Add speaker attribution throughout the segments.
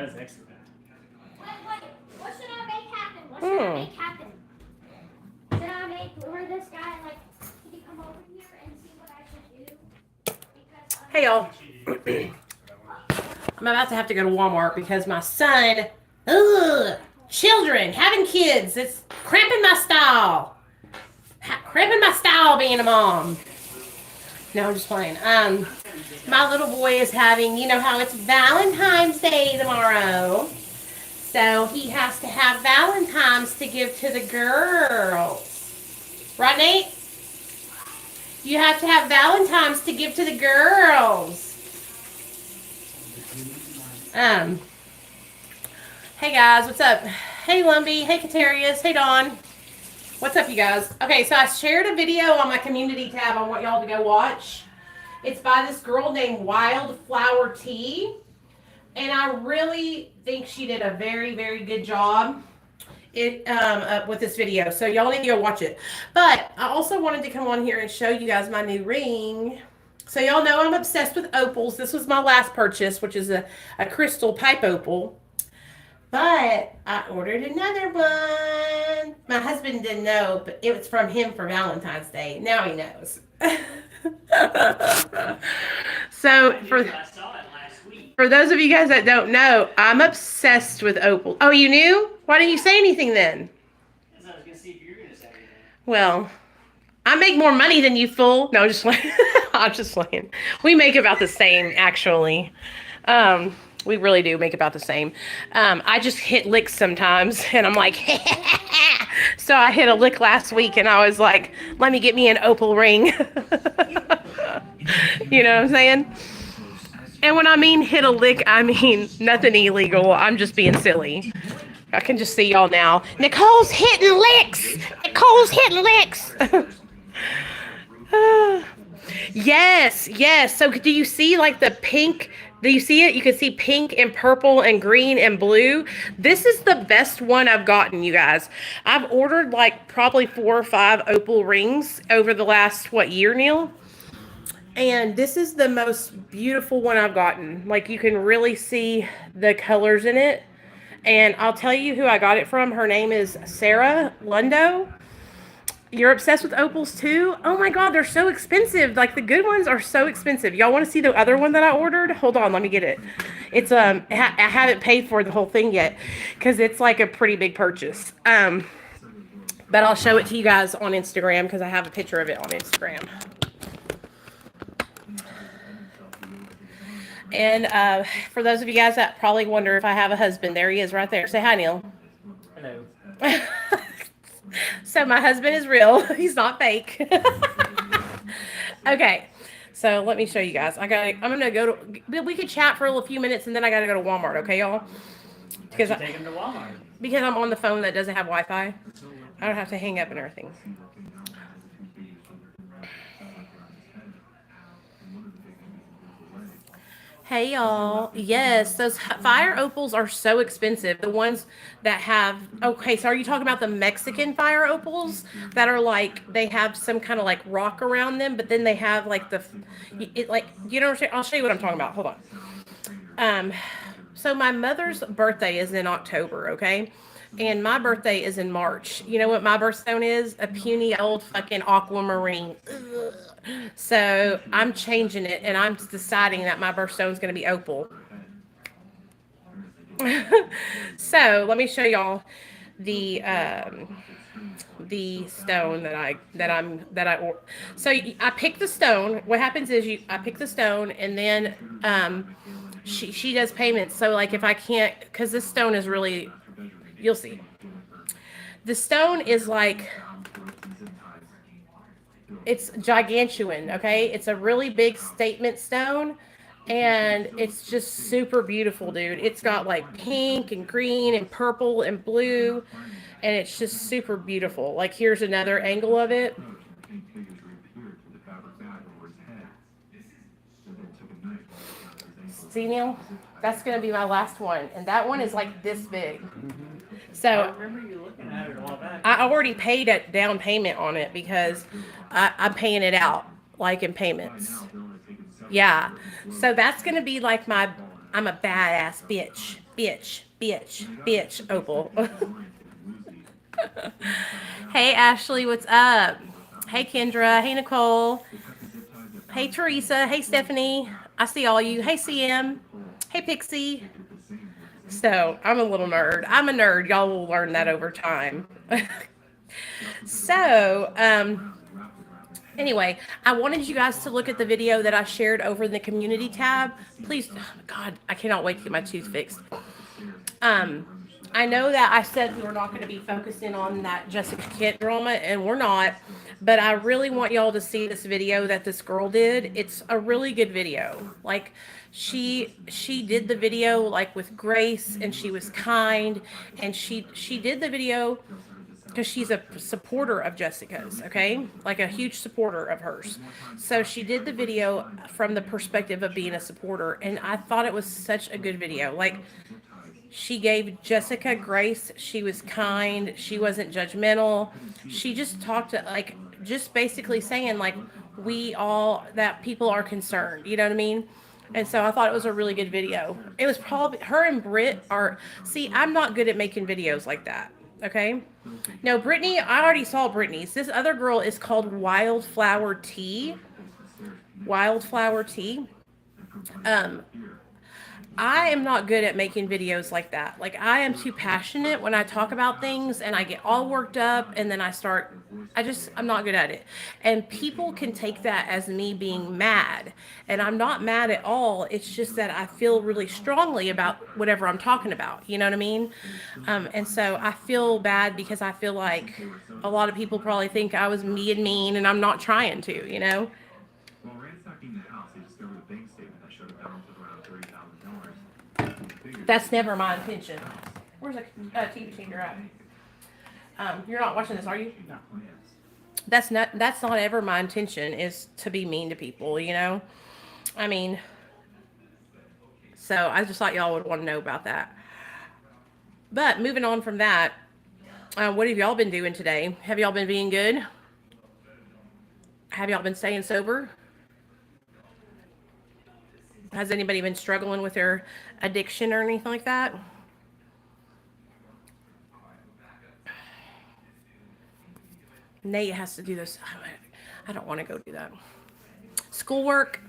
Speaker 1: That's extra bad.
Speaker 2: What should I make happen? What should I make happen? Should I make lure this guy, like, can you come over here and see what I should do? Because,
Speaker 3: hey, y'all. I'm about to have to go to Walmart because my son, children, having kids, it's cramping my style. Cramping my style being a mom. No, I'm just playing. My little boy is having, you know how it's Valentine's Day tomorrow. So he has to have Valentine's to give to the girls. Right, Nate? You have to have Valentine's to give to the girls. Hey guys, what's up? Hey Lumbee, hey Katarius, hey Dawn. What's up, you guys? Okay, so I shared a video on my community tab I want y'all to go watch. It's by this girl named Wildflower Tea. And I really think she did a very, very good job with this video. So y'all need to go watch it. But I also wanted to come on here and show you guys my new ring. So y'all know I'm obsessed with opals. This was my last purchase, which is a crystal pipe opal. But I ordered another one. My husband didn't know, but it was from him for Valentine's Day. Now he knows. So for those of you guys that don't know, I'm obsessed with opals. Oh, you knew? Why didn't you say anything then?
Speaker 1: Because I was going to see if you were going to say anything.
Speaker 3: Well, I make more money than you, fool. No, just playing. I'm just playing. We make about the same, actually. We really do make about the same. I just hit licks sometimes, and I'm like, so I hit a lick last week, and I was like, let me get me an opal ring. You know what I'm saying? And when I mean hit a lick, I mean nothing illegal. I'm just being silly. I can just see y'all now. Nicole's hitting licks. Nicole's hitting licks. Yes, yes. So do you see like the pink? Do you see it? You can see pink and purple and green and blue. This is the best one I've gotten, you guys. I've ordered like probably 4 or 5 opal rings over the last, year, Neil? And this is the most beautiful one I've gotten. Like you can really see the colors in it. And I'll tell you who I got it from. Her name is Sarah Lundo. You're obsessed with opals too? Oh my God, they're so expensive. Like the good ones are so expensive. Y'all want to see the other one that I ordered? Hold on, let me get it. It's I haven't paid for the whole thing yet because it's like a pretty big purchase. But I'll show it to you guys on Instagram because I have a picture of it on Instagram. And for those of you guys that probably wonder if I have a husband, there he is right there. Say hi, Neil.
Speaker 1: Hello.
Speaker 3: So my husband is real. He's not fake. Okay. So let me show you guys. I'm going to go to, we could chat for a few minutes and then I got to go to Walmart. Okay, y'all?
Speaker 1: Because take him to Walmart.
Speaker 3: Because I'm on the phone that doesn't have Wi-Fi. I don't have to hang up and everything. Hey y'all. Yes, those fire opals are so expensive. The ones that have, okay, so are you talking about the Mexican fire opals that are like, they have some kind of like rock around them, but then they have like you know, I'll show you what I'm talking about. Hold on. So my mother's birthday is in October, okay? And my birthday is in March. You know what my birthstone is? A puny old fucking aquamarine. Ugh. So I'm changing it, and I'm deciding that my birthstone is going to be opal. So let me show y'all the stone so I pick the stone. What happens is I pick the stone, and then she does payments. So like if I can't, because this stone is really, you'll see. The stone is like, it's gigantuan, okay? It's a really big statement stone, and it's just super beautiful, dude. It's got like pink and green and purple and blue, and it's just super beautiful. Like here's another angle of it. See, Neil? That's going to be my last one, and that one is like this big. So
Speaker 1: I remember you looking at it a while back.
Speaker 3: I already paid a down payment on it because I'm paying it out like in payments. Yeah. So that's going to be like I'm a badass bitch. Bitch, Opal. Hey, Ashley, what's up? Hey, Kendra. Hey, Nicole. Hey, Teresa. Hey, Stephanie. I see all you. Hey, CM. Hey, Pixie. So, I'm a little nerd. I'm a nerd. Y'all will learn that over time. So, anyway, I wanted you guys to look at the video that I shared over in the community tab. Please, oh God, I cannot wait to get my tooth fixed. I know that I said we were not going to be focusing on that Jessica Kent drama, and we're not, but I really want y'all to see this video that this girl did. It's a really good video. Like, she did the video like with grace, and she was kind, and she did the video because she's a supporter of Jessica's, okay? Like a huge supporter of hers. So she did the video from the perspective of being a supporter, and I thought it was such a good video. Like, she gave Jessica grace. She was kind. She wasn't judgmental. She just talked to, like, just basically saying, like, that people are concerned. You know what I mean? And so I thought it was a really good video. It was probably, her and Britt see, I'm not good at making videos like that. Okay? No, Brittany, I already saw Brittany's. This other girl is called Wildflower Tea. Wildflower Tea. I am not good at making videos like that. Like, I am too passionate when I talk about things, and I get all worked up, and then I'm not good at it. And people can take that as me being mad, and I'm not mad at all. It's just that I feel really strongly about whatever I'm talking about. You know what I mean? And so I feel bad because I feel like a lot of people probably think I was mean, and I'm not trying to, you know?
Speaker 4: While ransacking the house, they discovered a bank statement that showed a balance of around $30,000.
Speaker 3: That's never my intention. Where's a TV changer at? You're not watching this, are you?
Speaker 1: No.
Speaker 3: That's not ever my intention, is to be mean to people, you know? I mean, so I just thought y'all would want to know about that. But moving on from that, what have y'all been doing today? Have y'all been being good? Have y'all been staying sober? Has anybody been struggling with their addiction or anything like that? Nate has to do this. I don't want to go do that. Schoolwork.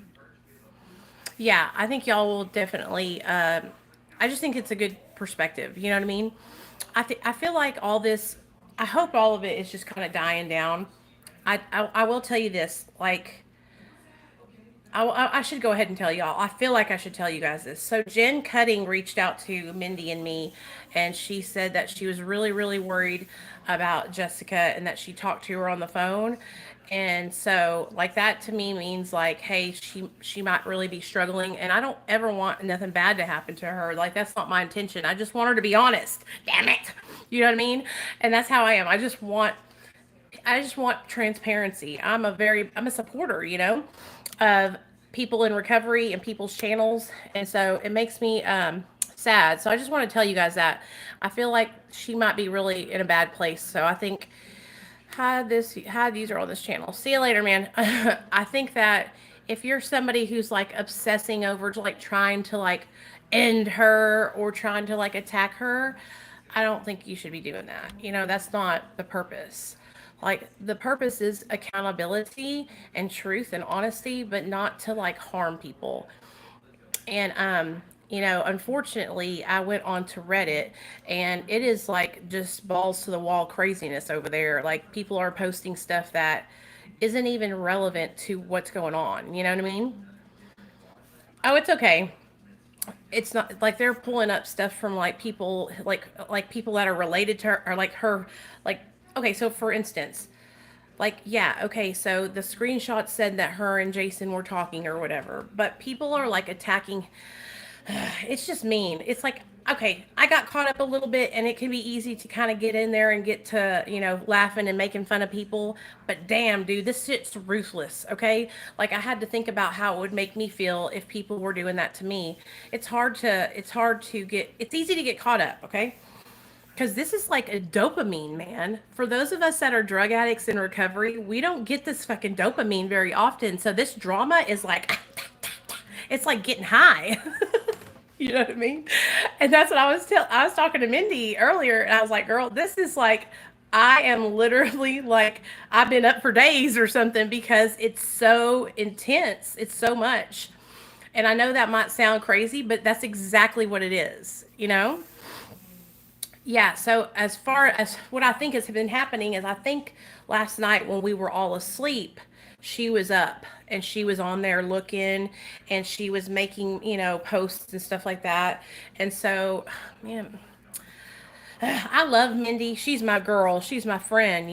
Speaker 3: Yeah, I think y'all will definitely, I just think it's a good perspective. You know what I mean? I feel like all this, I hope all of it is just kind of dying down. I will tell you this, like, I should go ahead and tell y'all. I feel like I should tell you guys this. So Jen Cutting reached out to Mindy and me, and she said that she was really, really worried about Jessica, and that she talked to her on the phone. And so, like, that to me means, like, hey, she might really be struggling, and I don't ever want nothing bad to happen to her. Like, that's not my intention. I just want her to be honest. Damn it. You know what I mean? And that's how I am. I just want transparency. I'm a supporter, you know, of people in recovery and people's channels. And so it makes me sad. So I just want to tell you guys that I feel like she might be really in a bad place. So I think, hi, these are on this channel. See you later, man. I think that if you're somebody who's like obsessing over like trying to like end her or trying to like attack her, I don't think you should be doing that. You know, that's not the purpose. Like, the purpose is accountability and truth and honesty, but not to like harm people. And you know, unfortunately, I went on to Reddit, and it is like just balls to the wall craziness over there. Like, people are posting stuff that isn't even relevant to what's going on. You know what I mean? Oh, it's okay. It's not like they're pulling up stuff from like people, like people that are related to her, or like her, like, okay, so for instance, like, yeah, okay, so the screenshot said that her and Jason were talking or whatever, but people are like attacking. It's just mean. It's like, okay, I got caught up a little bit, and it can be easy to kind of get in there and get to, you know, laughing and making fun of people. But damn, dude, this shit's ruthless, okay? Like, I had to think about how it would make me feel if people were doing that to me. It's easy to get caught up, okay? Because this is like a dopamine, man. For those of us that are drug addicts in recovery, we don't get this fucking dopamine very often. So this drama is like, it's like getting high. You know what I mean? And that's what I was talking to Mindy earlier, and I was like, girl, this is like, I am literally like, I've been up for days or something because it's so intense. It's so much. And I know that might sound crazy, but that's exactly what it is, you know? Yeah, so as far as what I think has been happening is I think last night when we were all asleep, she was up and she was on there looking and she was making, posts and stuff like that. And so, man, I love Mindy. She's my girl. She's my friend,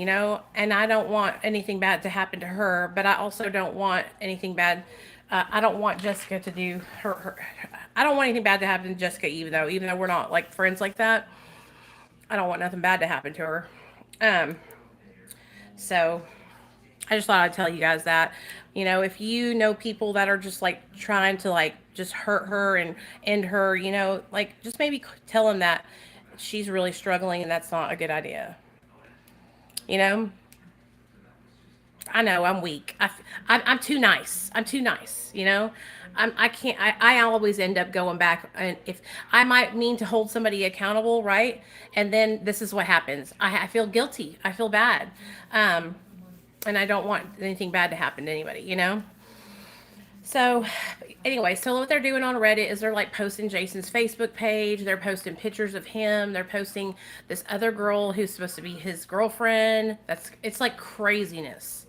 Speaker 3: and I don't want anything bad to happen to her, but I also don't want anything bad. I don't want Jessica to do I don't want anything bad to happen to Jessica, even though we're not like friends like that. I don't want nothing bad to happen to her. Um, so I just thought I'd tell you guys that, if you know people that are just like trying to like just hurt her and end her, like just maybe tell them that she's really struggling and that's not a good idea. You know, I know I'm weak. I'm too nice. I'm too nice. I can't. I always end up going back, and if I might mean to hold somebody accountable, right? And then this is what happens. I feel guilty. I feel bad, and I don't want anything bad to happen to anybody. So anyway, so what they're doing on Reddit is they're like posting Jason's Facebook page. They're posting pictures of him. They're posting this other girl who's supposed to be his girlfriend. It's like craziness.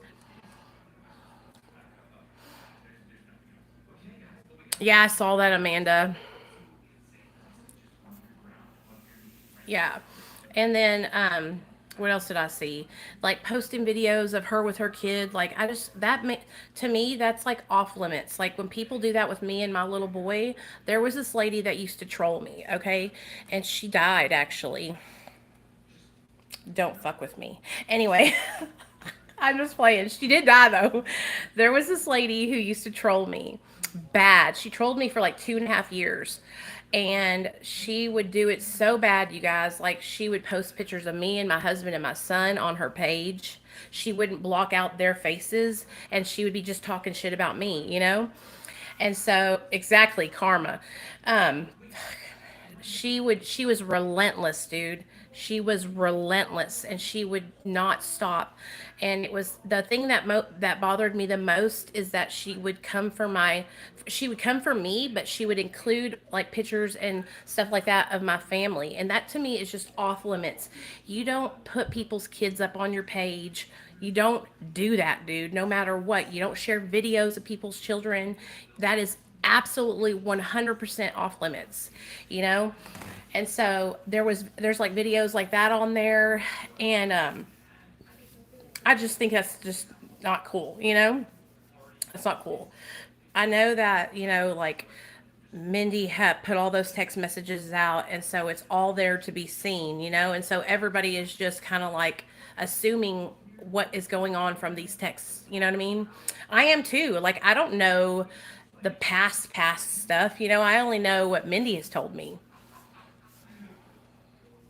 Speaker 3: Yeah, I saw that, Amanda. Yeah. And then what else did I see? Like posting videos of her with her kid. Like I just to me that's like off limits. Like when people do that with me and my little boy, there was this lady that used to troll me, okay? And she died actually. Don't fuck with me. Anyway, I'm just playing. She did die though. There was this lady who used to troll me bad. She trolled me for like 2.5 years. And she would do it so bad, you guys. Like she would post pictures of me and my husband and my son on her page. She wouldn't block out their faces and she would be just talking shit about me. And so exactly karma. Um, she was relentless, dude. She was relentless and she would not stop. And it was the thing that bothered me the most is that she would come for me, but she would include like pictures and stuff like that of my family. And that to me is just off limits. You don't put people's kids up on your page. You don't do that, dude, no matter what. You don't share videos of people's children. That is absolutely 100% off limits, you know? And so there's like videos like that on there. And I just think that's just not cool. It's not cool. I know that, like Mindy had put all those text messages out, and so it's all there to be seen. And so everybody is just kind of like assuming what is going on from these texts. You know what I mean? I am too. Like, I don't know the past stuff. I only know what Mindy has told me.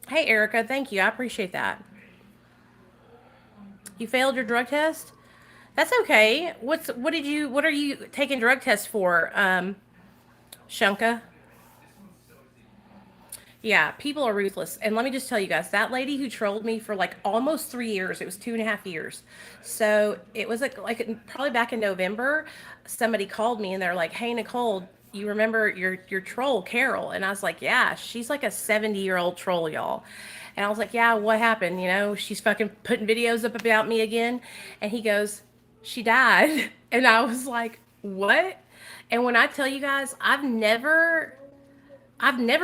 Speaker 3: Hey, Erica, thank you. I appreciate that. You failed your drug test? That's okay. What are you taking drug tests for, Shunka? Yeah, people are ruthless. And let me just tell you guys, that lady who trolled me for like almost 3 years, it was 2.5 years. So it was like probably back in November, somebody called me and they're like, hey, Nicole, you remember your troll, Carol? And I was like, yeah, she's like a 70-year-old troll, y'all. And I was like, yeah, what happened? She's fucking putting videos up about me again. And he goes, she died. And I was like, what? And when I tell you guys, I've never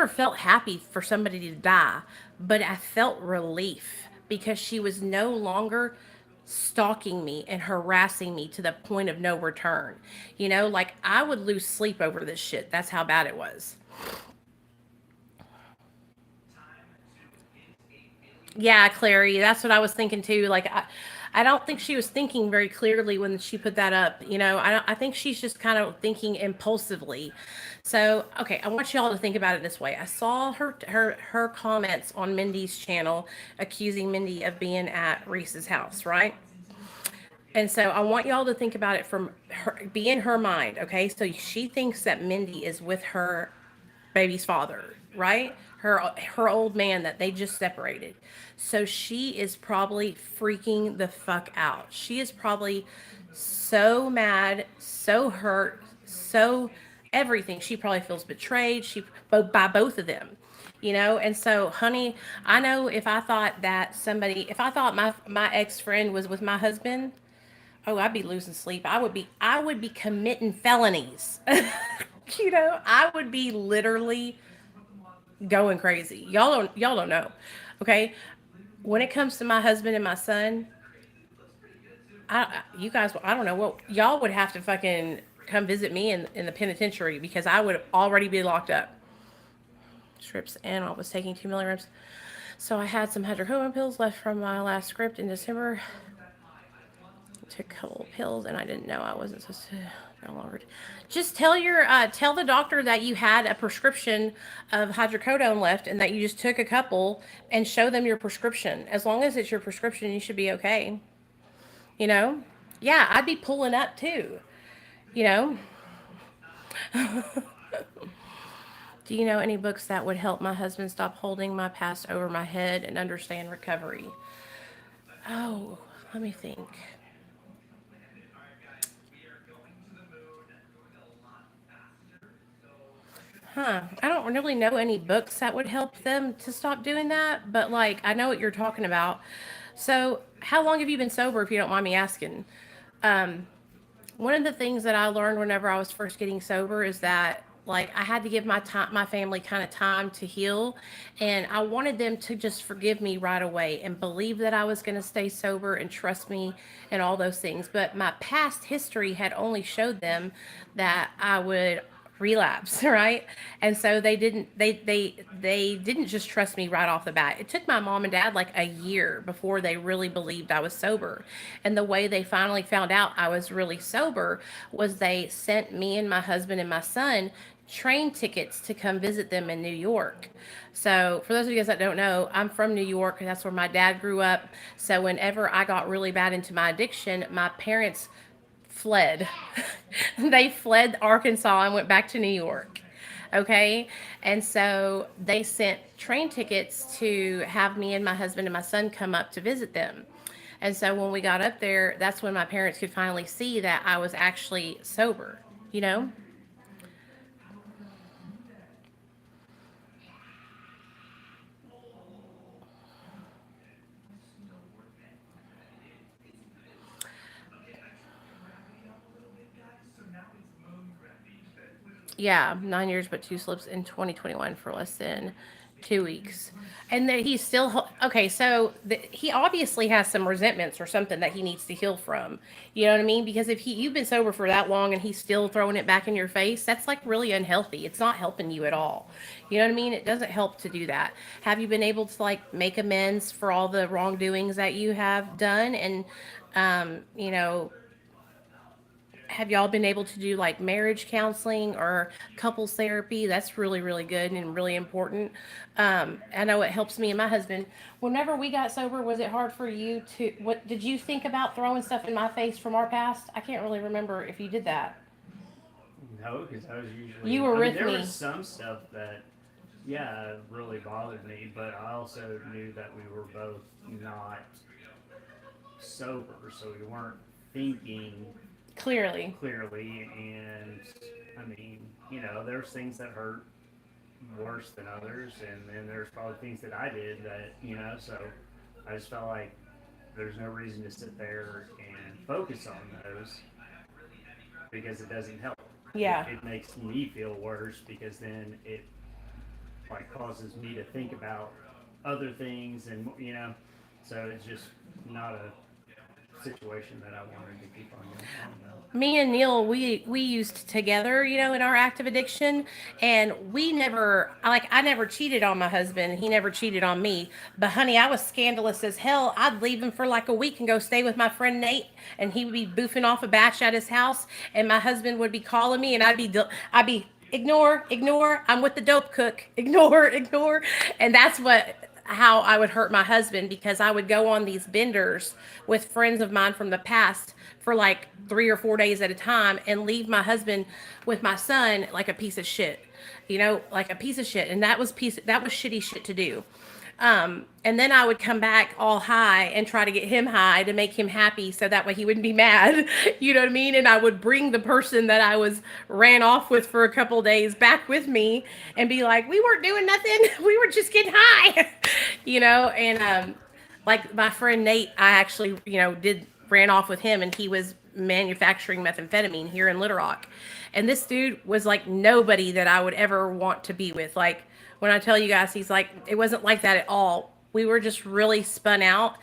Speaker 3: felt happy for somebody to die, but I felt relief because she was no longer stalking me and harassing me to the point of no return. Like I would lose sleep over this shit. That's how bad it was. Yeah, Clary, that's what I was thinking too. Like I don't think she was thinking very clearly when she put that up. I think she's just kind of thinking impulsively. So, okay, I want y'all to think about it this way. I saw her comments on Mindy's channel accusing Mindy of being at Reese's house, right? And so I want y'all to think about it from her, be in her mind, okay? So she thinks that Mindy is with her baby's father, right? Her old man that they just separated. So she is probably freaking the fuck out. She is probably so mad, so hurt, so everything. She probably feels betrayed. She by both of them, you know. And so, honey, I know if I thought that somebody, if I thought my ex friend was with my husband, oh, I'd be losing sleep. I would be committing felonies. You know, I would be literally going crazy. Y'all don't know. Okay? When it comes to my husband and my son, you guys, I don't know what y'all would have to fucking come visit me in the penitentiary because I would already be locked up. Strips and I was taking 2 milligrams. So I had some hydrocodone pills left from my last script in December. Took a couple pills and I didn't know I wasn't supposed to no longer. Just tell tell the doctor that you had a prescription of hydrocodone left and that you just took a couple and show them your prescription. As long as it's your prescription, you should be okay. You know? Yeah, I'd be pulling up too. You know? Do you know any books that would help my husband stop holding my past over my head and understand recovery? Oh, let me think. I don't really know any books that would help them to stop doing that, but like I know what you're talking about. So, how long have you been sober, if you don't mind me asking? Um, One of the things that I learned whenever I was first getting sober is that like I had to give my family kind of time to heal, and I wanted them to just forgive me right away and believe that I was going to stay sober and trust me and all those things. But my past history had only showed them that I would relapse, right? And so they didn't just trust me right off the bat. It took my mom and dad like a year before they really believed I was sober. And the way they finally found out I was really sober was they sent me and my husband and my son train tickets to come visit them in New York. So, for those of you guys that don't know, I'm from New York, and that's where my dad grew up. So, whenever I got really bad into my addiction, my parents fled. They fled Arkansas and went back to New York. Okay. And so they sent train tickets to have me and my husband and my son come up to visit them. And so when we got up there, that's when my parents could finally see that I was actually sober, you know? Yeah, 9 years, but two slips in 2021 for less than 2 weeks. And that he's still okay. So he obviously has some resentments or something that he needs to heal from. You know what I mean? Because if you've been sober for that long and he's still throwing it back in your face, that's like really unhealthy. It's not helping you at all. You know what I mean? It doesn't help to do that. Have you been able to like make amends for all the wrongdoings that you have done? And, you know, have y'all been able to do like marriage counseling or couples therapy? That's really, really good and really important. I know it helps me and my husband. Whenever we got sober, was it hard for you to, what did you think about throwing stuff in my face from our past? I can't really remember if you did that.
Speaker 1: No, because I was usually.
Speaker 3: You were with
Speaker 1: there
Speaker 3: me.
Speaker 1: was some stuff that, yeah, really bothered me, but I also knew that we were both not sober, so we weren't thinking
Speaker 3: Clearly.
Speaker 1: and I mean, you know, there's things that hurt worse than others, and then there's probably things that I did that, you know, so I just felt like there's no reason to sit there and focus on those because it doesn't help.
Speaker 3: Yeah.
Speaker 1: It makes me feel worse because then it like causes me to think about other things, and you know, so it's just not a situation that I wanted to keep on going about.
Speaker 3: Me and Neil, we used together, you know, in our active addiction, and we never, like, I never cheated on my husband. He never cheated on me. But honey, I was scandalous as hell. I'd leave him for like a week and go stay with my friend Nate, and he would be boofing off a batch at his house, and my husband would be calling me, and I'd be ignore. I'm with the dope cook. Ignore. And that's how I would hurt my husband, because I would go on these benders with friends of mine from the past for like 3 or 4 days at a time and leave my husband with my son like a piece of shit. like a piece of shit. And that was shitty shit to do. And then I would come back all high and try to get him high to make him happy so that way he wouldn't be mad. You know what I mean? And I would bring the person that I was ran off with for a couple of days back with me and be like, we weren't doing nothing. We were just getting high, and like my friend Nate, I actually, ran off with him, and he was manufacturing methamphetamine here in Little Rock. And this dude was like nobody that I would ever want to be with. Like, when I tell you guys, he's like, it wasn't like that at all. We were just really spun out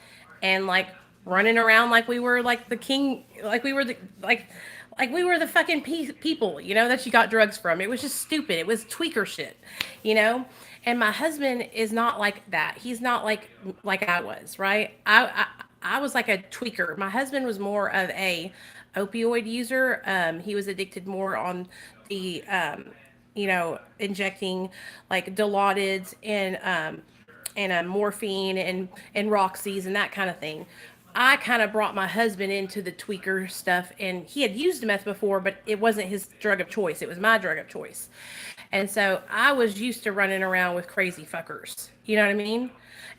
Speaker 3: and like running around like we were like the king, like we were we were the fucking people, that you got drugs from. It was just stupid. It was tweaker shit, And my husband is not like that. He's not like I was, right? I was like a tweaker. My husband was more of a opioid user. He was addicted more on the injecting like Dilaudids and morphine and Roxy's and that kind of thing. I kind of brought my husband into the tweaker stuff, and he had used meth before, but it wasn't his drug of choice. It was my drug of choice. And so I was used to running around with crazy fuckers. You know what I mean?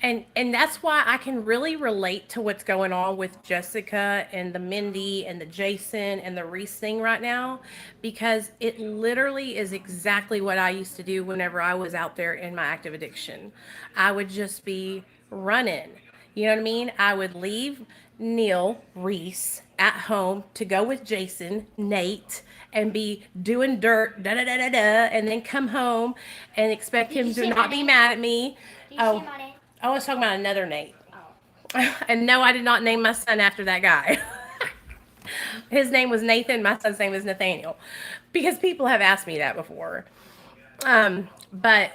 Speaker 3: And that's why I can really relate to what's going on with Jessica and the Mindy and the Jason and the Reese thing right now, because it literally is exactly what I used to do whenever I was out there in my active addiction. I would just be running. You know what I mean? I would leave Neil Reese at home to go with Jason, Nate, and be doing dirt, and then come home and expect him to not be mad at me. Oh, I was talking about another Nate. Oh. And no, I did not name my son after that guy. His name was Nathan. My son's name is Nathaniel. Because people have asked me that before. But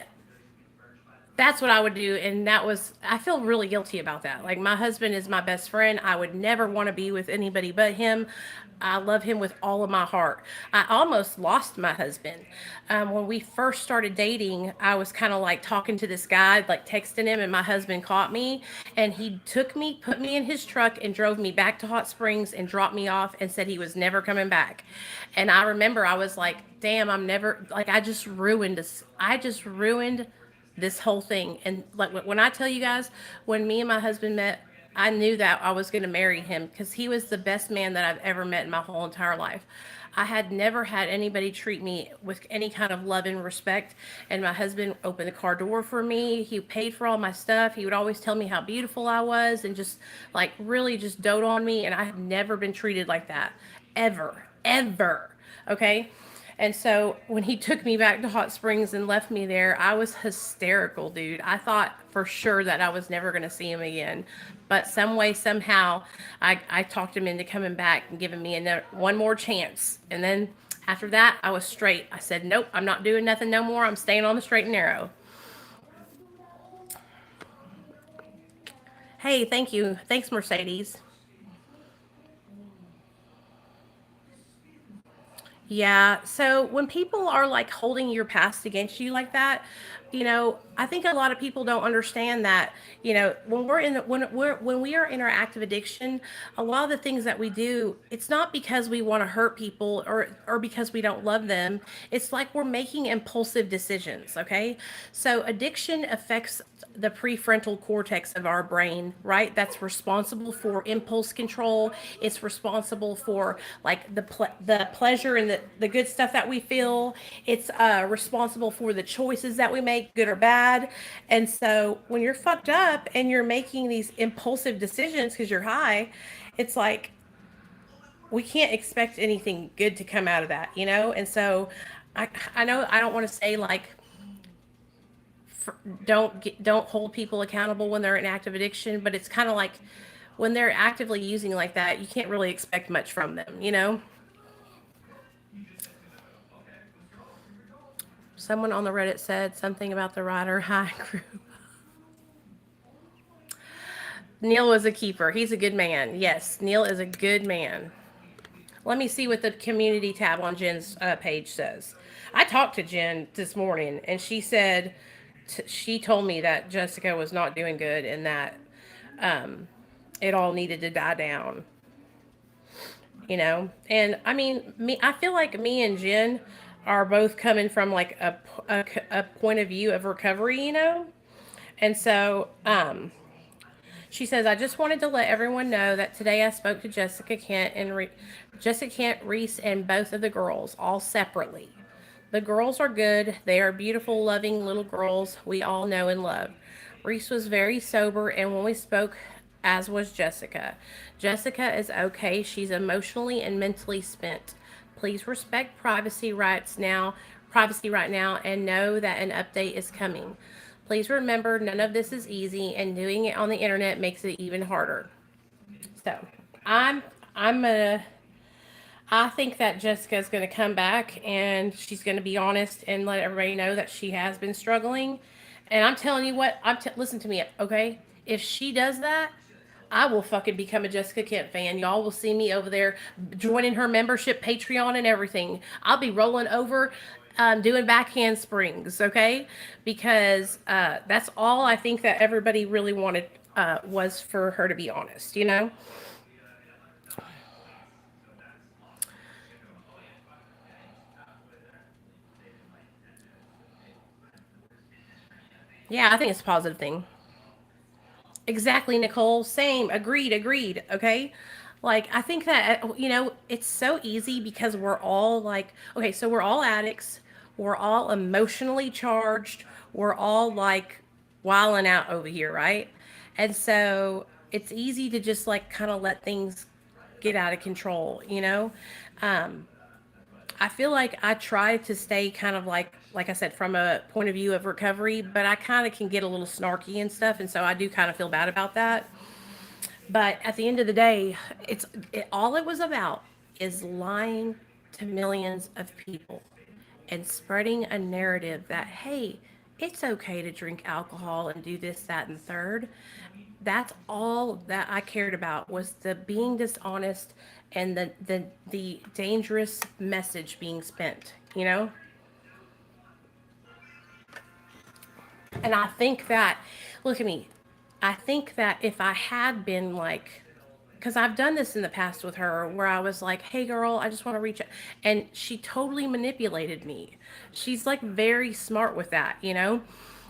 Speaker 3: that's what I would do. And I feel really guilty about that. Like, my husband is my best friend. I would never want to be with anybody but him. I love him with all of my heart. I almost lost my husband. When we first started dating, I was kind of like talking to this guy, like texting him, and my husband caught me, and he took me, put me in his truck, and drove me back to Hot Springs and dropped me off and said he was never coming back. And I remember I was like, damn, I just ruined this. I just ruined this whole thing. And like, when I tell you guys, when me and my husband met, I knew that I was going to marry him because he was the best man that I've ever met in my whole entire life. I had never had anybody treat me with any kind of love and respect. And my husband opened the car door for me. He paid for all my stuff. He would always tell me how beautiful I was and just like really just dote on me. And I have never been treated like that ever. Okay. And so when he took me back to Hot Springs and left me there, I was hysterical, dude. I thought for sure that I was never going to see him again. But some way, somehow, I talked him into coming back and giving me one more chance. And then after that, I was straight. I said, nope, I'm not doing nothing no more. I'm staying on the straight and narrow. Hey, thank you. Thanks, Mercedes. Yeah, so when people are like holding your past against you like that, I think a lot of people don't understand that, when we are in our active addiction, a lot of the things that we do, it's not because we want to hurt people or because we don't love them. It's like we're making impulsive decisions, okay? So addiction affects the prefrontal cortex of our brain, right? That's responsible for impulse control. It's responsible for like the pleasure and the good stuff that we feel. It's responsible for the choices that we make, good or bad. And so when you're fucked up and you're making these impulsive decisions because you're high, it's like we can't expect anything good to come out of that, And so I know I don't want to say like don't hold people accountable when they're in active addiction, but it's kind of like when they're actively using like that, you can't really expect much from them, Someone on the Reddit said something about the Rider High crew. Neil was a keeper. He's a good man. Yes, Neil is a good man. Let me see what the community tab on Jen's page says. I talked to Jen this morning, and she said she told me that Jessica was not doing good and that it all needed to die down. And I mean, I feel like me and Jen are both coming from like a point of view of recovery, you know? And so, she says, I just wanted to let everyone know that today I spoke to Jessica Kent, Reese, and both of the girls, all separately. The girls are good. They are beautiful, loving little girls we all know and love. Reese was very sober, and when we spoke, as was Jessica. Jessica is okay. She's emotionally and mentally spent. Please respect privacy right now, and know that an update is coming. Please remember, none of this is easy, and doing it on the internet makes it even harder. So, I'm I'm gonna I think that Jessica's going to come back and she's going to be honest and let everybody know that she has been struggling. And I'm telling you what, listen to me, okay? If she does that, I will fucking become a Jessica Kent fan. Y'all will see me over there joining her membership, Patreon, and everything. I'll be rolling over, doing back handsprings, okay? Because that's all I think that everybody really wanted was for her to be honest, you know? Yeah, I think it's a positive thing. Exactly, Nicole. Same. Agreed. Agreed. Okay. Like, I think that, it's so easy because we're all like, okay, so we're all addicts. We're all emotionally charged. We're all like wilding out over here, right? And so it's easy to just like kind of let things get out of control, you know? Um, I feel like I try to stay kind of like I said, from a point of view of recovery, but I kind of can get a little snarky and stuff, and so I do kind of feel bad about that. But at the end of the day, all it was about is lying to millions of people and spreading a narrative that, hey, it's okay to drink alcohol and do this, that, and third. That's all that I cared about, was the being dishonest and the dangerous message being spent, you know? And I think that, look at me, I think that if I had been like, because I've done this in the past with her where I was like, hey girl, I just want to reach out. And she totally manipulated me. She's like very smart with that, you know?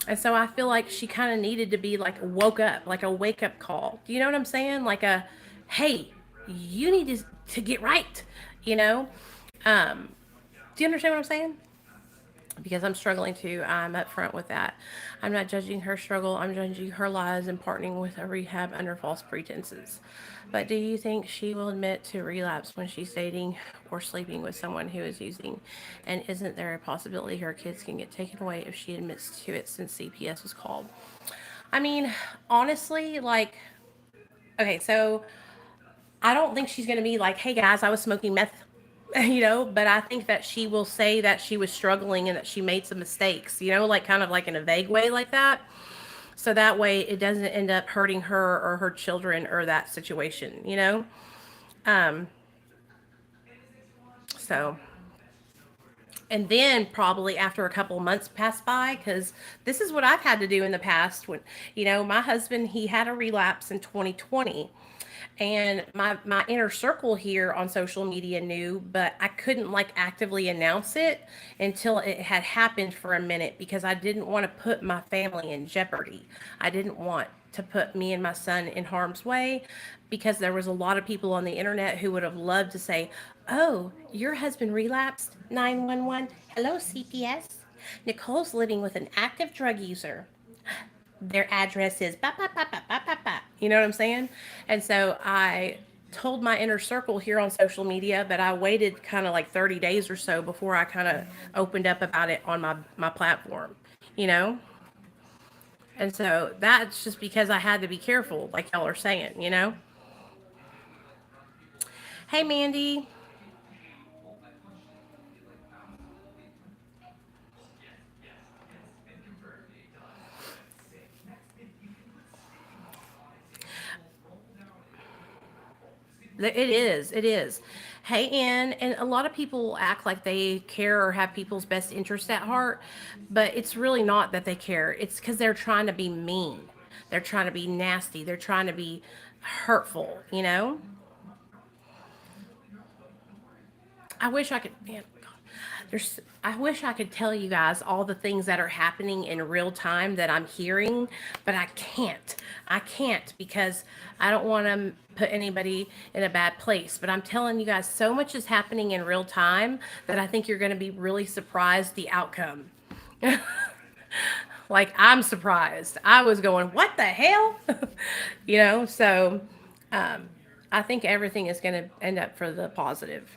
Speaker 3: And so I feel like she kind of needed to be like woke up, like a wake up call. Do you know what I'm saying? Like hey, you need to get right, you know? Um, do you understand what I'm saying? Because I'm struggling too. I'm upfront with that. I'm not judging her struggle. I'm judging her lies and partnering with a rehab under false pretenses. But do you think she will admit to relapse when she's dating or sleeping with someone who is using? And isn't there a possibility her kids can get taken away if she admits to it since CPS was called? I mean, honestly, like, okay, so I don't think she's going to be like, hey guys, I was smoking meth, but I think that she will say that she was struggling and that she made some mistakes, like kind of like in a vague way like that. So that way it doesn't end up hurting her or her children or that situation. Um, so, and then probably after a couple of months pass by, because this is what I've had to do in the past when, my husband, he had a relapse in 2020. And my inner circle here on social media knew, but I couldn't like actively announce it until it had happened for a minute, because I didn't want to put my family in jeopardy. I didn't want to put me and my son in harm's way, because there was a lot of people on the internet who would have loved to say, oh, your husband relapsed, 911, hello CPS, Nicole's living with an active drug user, their address is ba, ba, ba, ba, ba, ba, ba. You know what I'm saying? And so I told my inner circle here on social media, but I waited kind of like 30 days or so before I kind of opened up about it on my platform, you know? And so that's just because I had to be careful, like y'all are saying. Hey, Mandy. It is. It is. Hey, Ann, and a lot of people act like they care or have people's best interest at heart, but it's really not that they care. It's because they're trying to be mean. They're trying to be nasty. They're trying to be hurtful. I wish I could. Man, God. I wish I could tell you guys all the things that are happening in real time that I'm hearing, but I can't. I can't because I don't want to put anybody in a bad place. But I'm telling you guys, so much is happening in real time that I think you're going to be really surprised the outcome. Like, I'm surprised. I was going, what the hell? So I think everything is going to end up for the positive.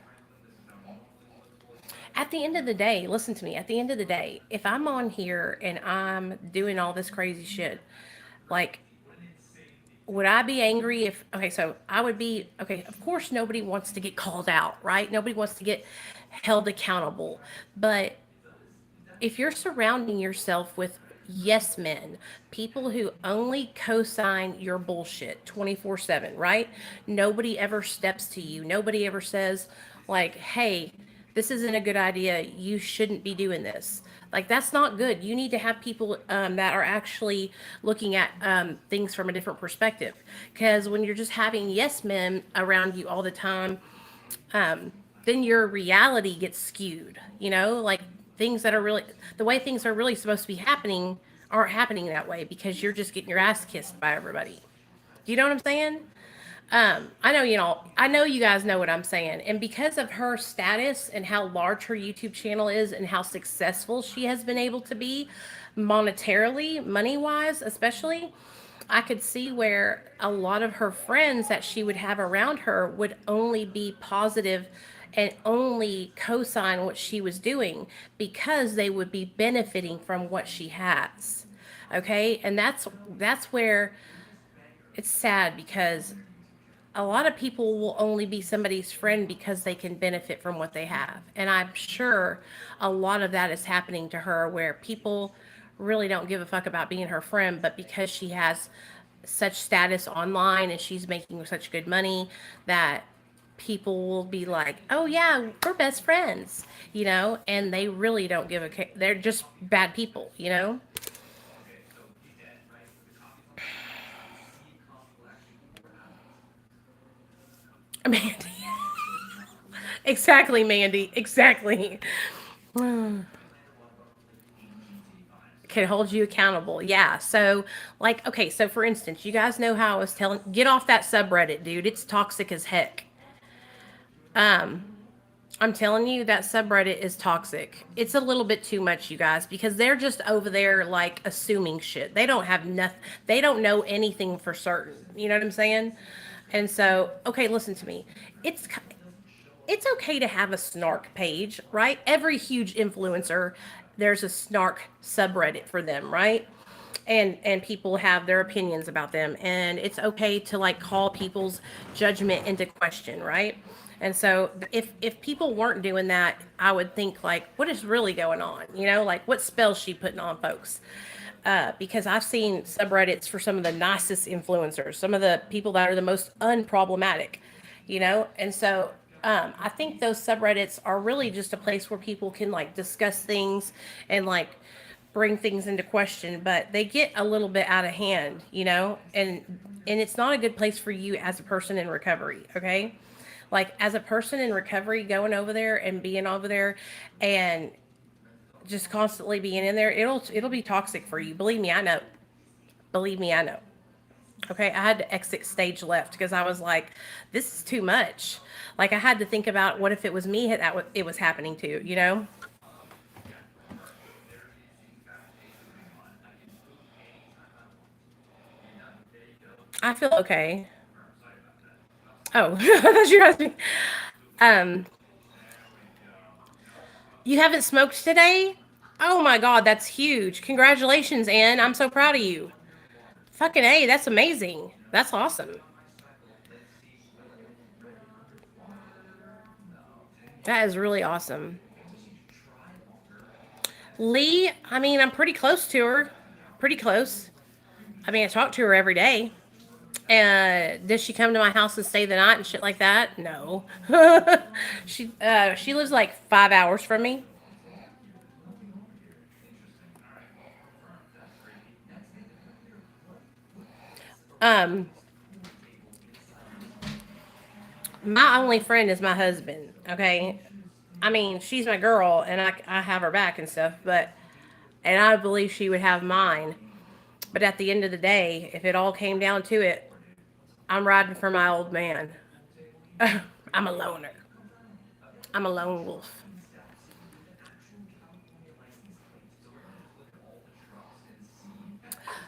Speaker 3: At the end of the day, listen to me. At the end of the day, if I'm on here and I'm doing all this crazy shit, like, would I be angry if, okay, so I would be, okay, of course, nobody wants to get called out, right? Nobody wants to get held accountable. But if you're surrounding yourself with yes men, people who only co-sign your bullshit 24/7, right? Nobody ever steps to you. Nobody ever says like, "Hey, this isn't a good idea. You shouldn't be doing this." Like, that's not good. You need to have people that are actually looking at things from a different perspective. Because when you're just having yes men around you all the time, then your reality gets skewed. Like, things that are really the way things are really supposed to be happening aren't happening that way because you're just getting your ass kissed by everybody. Do you know what I'm saying? I know you guys know what I'm saying. And because of her status and how large her YouTube channel is and how successful she has been able to be monetarily, money wise, especially, I could see where a lot of her friends that she would have around her would only be positive and only co-sign what she was doing because they would be benefiting from what she has. Okay? And that's where it's sad because a lot of people will only be somebody's friend because they can benefit from what they have. And I'm sure a lot of that is happening to her where people really don't give a fuck about being her friend, but because she has such status online and she's making such good money that people will be like, "Oh yeah, we're best friends," and they really don't give a they're just bad people. Mandy. Exactly, Mandy. Exactly. Can hold you accountable. Yeah. So, like, okay, so for instance, you guys know how I was telling, get off that subreddit, dude. It's toxic as heck. I'm telling you, that subreddit is toxic. It's a little bit too much, you guys, because they're just over there like assuming shit. They don't have nothing. They don't know anything for certain. You know what I'm saying? And so, okay, listen to me. It's okay to have a snark page, right? Every huge influencer, there's a snark subreddit for them, right? And people have their opinions about them, and it's okay to like call people's judgment into question, right? And so if people weren't doing that, I would think like, what is really going on? Like, what spells she putting on folks? Because I've seen subreddits for some of the nicest influencers, some of the people that are the most unproblematic. And so I think those subreddits are really just a place where people can like discuss things and like bring things into question, but they get a little bit out of hand, and it's not a good place for you as a person in recovery, okay? Like, as a person in recovery, going over there and being over there and just constantly being in there, it'll be toxic for you. Believe me, I know. Believe me, I know. Okay, I had to exit stage left because I was like, this is too much. Like, I had to think about what if it was me that it was happening to. I feel okay. Oh, I thought you were asking. Um, you haven't smoked today? Oh my God, that's huge. Congratulations, Ann. I'm so proud of you. Fucking A, that's amazing. That's awesome. That is really awesome. Lee, I mean, I'm pretty close to her. Pretty close. I mean, I talk to her every day. Does she come to my house and stay the night and shit like that? No. She lives like 5 hours from me. Um, my only friend is my husband. Okay, I mean, she's my girl, and I have her back and stuff, and I believe she would have mine. But at the end of the day, if it all came down to it, I'm riding for my old man. I'm a loner. I'm a lone wolf.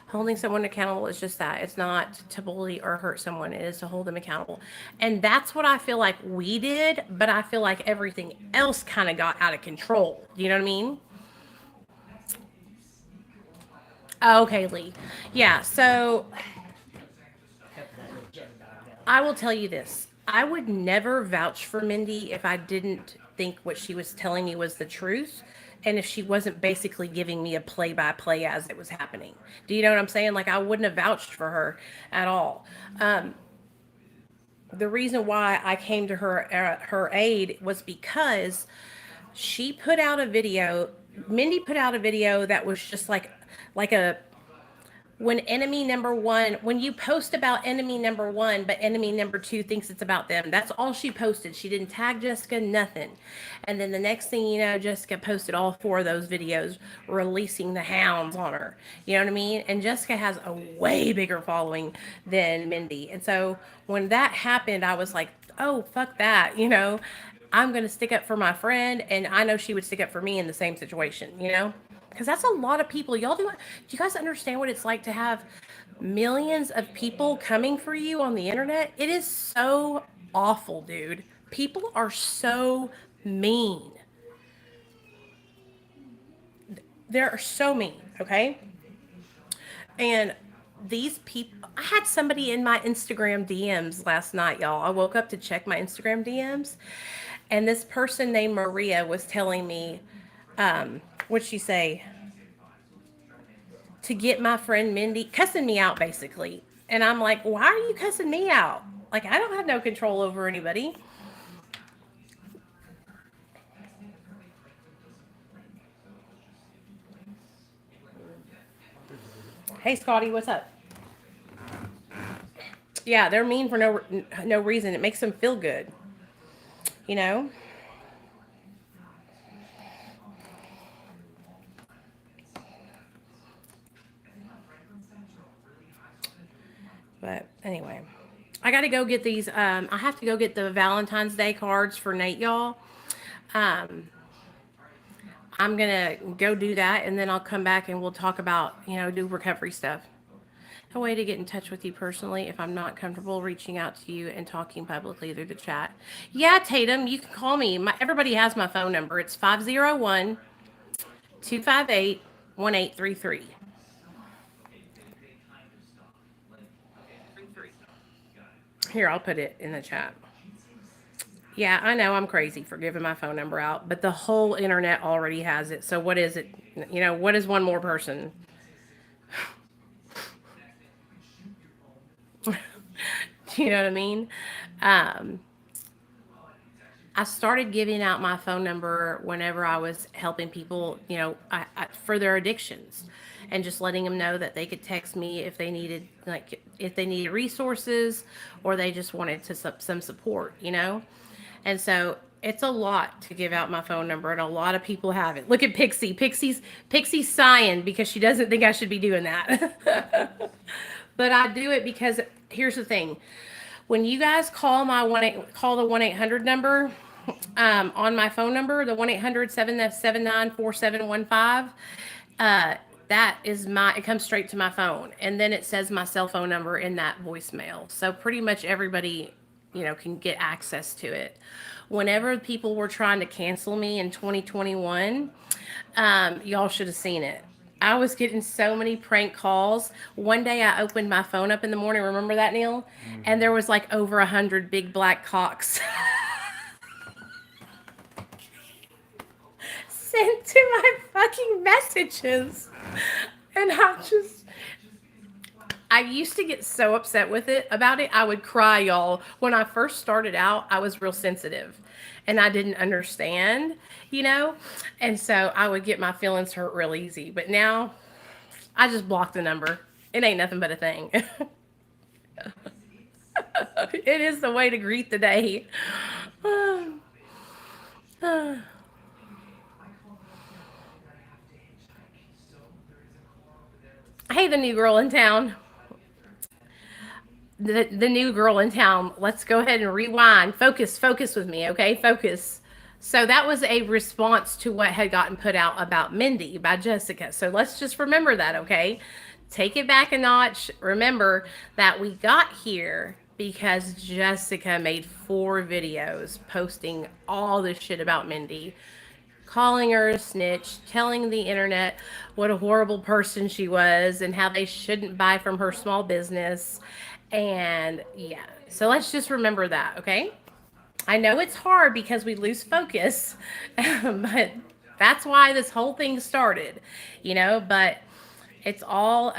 Speaker 3: Holding someone accountable is just that. It's not to bully or hurt someone. It is to hold them accountable. And that's what I feel like we did, but I feel like everything else kind of got out of control. Do you know what I mean? Okay, Lee. Yeah, so I will tell you this. I would never vouch for Mindy if I didn't think what she was telling me was the truth. And if she wasn't basically giving me a play by play as it was happening. Do you know what I'm saying? Like, I wouldn't have vouched for her at all. The reason why I came to her aid was because she put out a video. Mindy put out a video that was just like a when enemy number one, when you post about enemy number one, but enemy number two thinks it's about them. That's all she posted. She didn't tag Jessica, nothing. And then the next thing you know, Jessica posted all 4 of those videos releasing the hounds on her. You know what I mean? And Jessica has a way bigger following than Mindy. And so when that happened, I was like, oh, fuck that. You know, I'm going to stick up for my friend. And I know she would stick up for me in the same situation, you know? Because that's a lot of people. Do you guys understand what it's like to have millions of people coming for you on the internet? It is so awful, dude. People are so mean. They're so mean, okay? And these people, I had somebody in my Instagram DMs last night, y'all. I woke up to check my Instagram DMs, and this person named Maria was telling me, what'd she say? To get my friend Mindy, cussing me out basically. And I'm like, why are you cussing me out? Like, I don't have no control over anybody. Hey, Scotty, what's up? Yeah, they're mean for no reason. It makes them feel good. You know? But anyway, I got to go get these. I have to go get the Valentine's Day cards for Nate, y'all. I'm going to go do that, and then I'll come back and we'll talk about, you know, do recovery stuff. A way to get in touch with you personally if I'm not comfortable reaching out to you and talking publicly through the chat. Yeah, Tatum, you can call me. Everybody has my phone number. It's 501-258-1833. Here, I'll put it in the chat. Yeah, I know I'm crazy for giving my phone number out, but the whole internet already has it. So what is it? You know, what is one more person? You know what I mean? I started giving out my phone number whenever I was helping people, you know, for their addictions, and just letting them know that they could text me if they needed, resources, or they just wanted some support, you know? And so it's a lot to give out my phone number, and a lot of people have it. Look at Pixie. Pixie's sighing because she doesn't think I should be doing that. But I do it because here's the thing. When you guys call the 1-800 number, on my phone number, the 1-800-779-4715, that is it comes straight to my phone. And then it says my cell phone number in that voicemail. So pretty much everybody, you know, can get access to it. Whenever people were trying to cancel me in 2021, y'all should have seen it. I was getting so many prank calls. One day I opened my phone up in the morning. Remember that, Neil? Mm-hmm. And there was like over 100 big black cocks sent to my fucking messages. And I used to get so upset about it. I would cry, y'all. When I first started out, I was real sensitive and I didn't understand, you know? And so I would get my feelings hurt real easy. But now I just block the number. It ain't nothing but a thing. It is the way to greet the day. Hey, the new girl in town. The new girl in town. Let's go ahead and rewind. Focus with me, okay? Focus. So that was a response to what had gotten put out about Mindy by Jessica. So let's just remember that, okay? Take it back a notch. Remember that we got here because Jessica made 4 videos posting all this shit about Mindy, calling her a snitch, telling the internet what a horrible person she was and how they shouldn't buy from her small business. And yeah, so let's just remember that, okay? I know it's hard because we lose focus, but that's why this whole thing started, you know, but it's all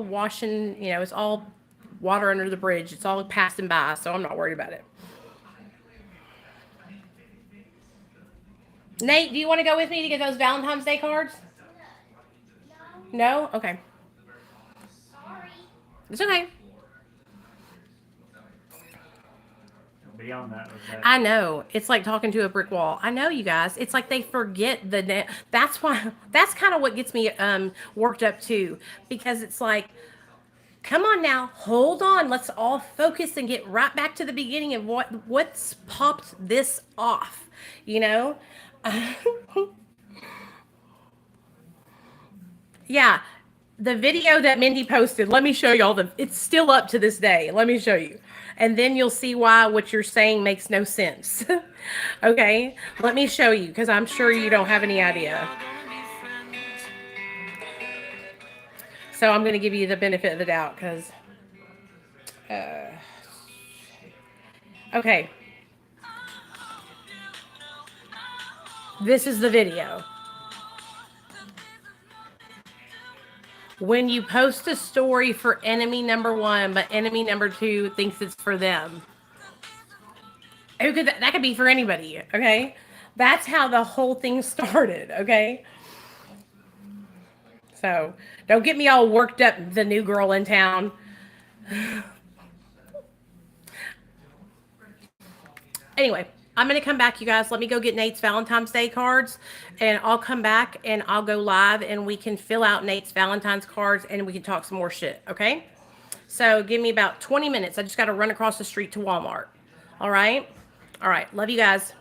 Speaker 3: washing, you know, it's all water under the bridge. It's all passing by, so I'm not worried about it. Nate, do you want to go with me to get those Valentine's Day cards? No? Okay.
Speaker 2: Sorry.
Speaker 3: It's okay.
Speaker 1: Beyond that, was that
Speaker 3: I know. It's like talking to a brick wall. I know, you guys. It's like they forget that's why, that's kind of what gets me worked up too. Because it's like, come on now, hold on. Let's all focus and get right back to the beginning of what's popped this off, you know? Yeah, the video that Mindy posted, let me show y'all. It's still up to this day. Let me show you. And then you'll see why what you're saying makes no sense. Okay, let me show you because I'm sure you don't have any idea. So I'm going to give you the benefit of the doubt because... okay. This is the video. When you post a story for enemy number 1, but enemy number 2 thinks it's for them. That could be for anybody, okay? That's how the whole thing started, okay? So, don't get me all worked up, the new girl in town. Anyway, I'm going to come back, you guys. Let me go get Nate's Valentine's Day cards, and I'll come back, and I'll go live, and we can fill out Nate's Valentine's cards, and we can talk some more shit, okay? So give me about 20 minutes. I just got to run across the street to Walmart. All right? All right. Love you guys.